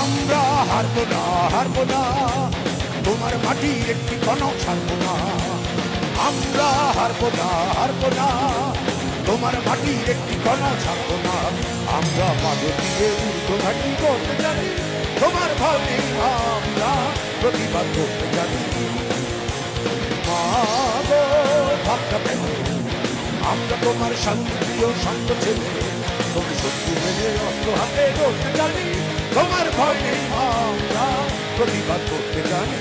আমরা হারবো না, হারবো না, তোমার মাটির একটি কণাও ছাড়বো না। আমরা হারবো না, হারবো না, তোমার মাটির একটি কণাও ছাড়বো না। আমরা পাদে দিয়ে উর্ধ্বঘাটি করতে জানি, তোমার ভয় নেই, আমরা প্রতিবাদ করতে জানি। মা গো ভাবটা কেন, আমরা তোমার শান্তিপ্রিয় শান্ত ছেলে, তুমি শত্রু মেনে অস্ত্র হাতে করতে জানি, তোমার ভয় নেই, আমরা প্রতিবাদ করতে জানি।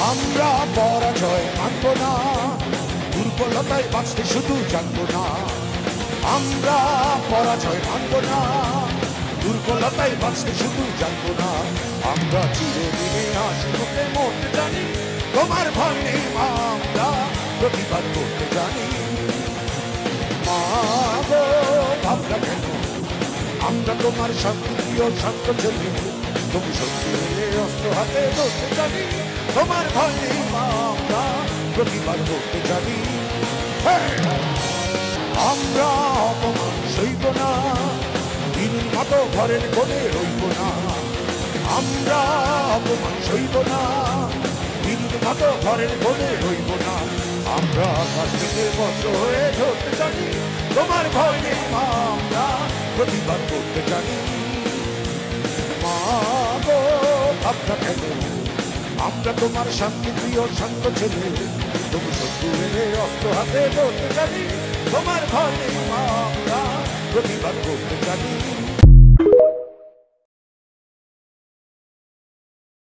আমরা পরাজয় মানব না, দুর্বলতায় বাঁচতে শুধু জানবো না। আমরা পরাজয় মানব না, দুর্বলতায় বাঁচতে শুধু জানবো না। আমরা চিরদিনে হাসিমুখে মরতে জানি, তোমার ভয় নেই, আমরা প্রতিবাদ করতে জানি। মা গো ভাবনা কেন, আমরা তোমার শান্তিপ্রিয় শান্ত ছেলে, তুমি শত্রু মেনে অস্ত্র হাতে ধরতে জানি, তোমার ভয় নেই, আমরা প্রতিবাদ করতে জানি। আমরা অপমান সইব না, দিনের মতো ঘরের কোণে রইব না। আমরা অপমান সইব না, দিনের মতো ঘরের কোণে রইব না। আমরা আকাশ থেকে বন্ধ হয়ে ধরতে জানি, তোমার ভয় নেই, আমরা প্রতিবাদ করতে জানি। মা গো ভাবনা কেন, আমরা তোমার শান্তিপ্রিয় শান্ত ছেলে, তুমি শত্রু মেনে অস্ত্র হাতে ধরতে জানি, তোমার ভয় নেই, আমরা প্রতিবাদ করতে জানি।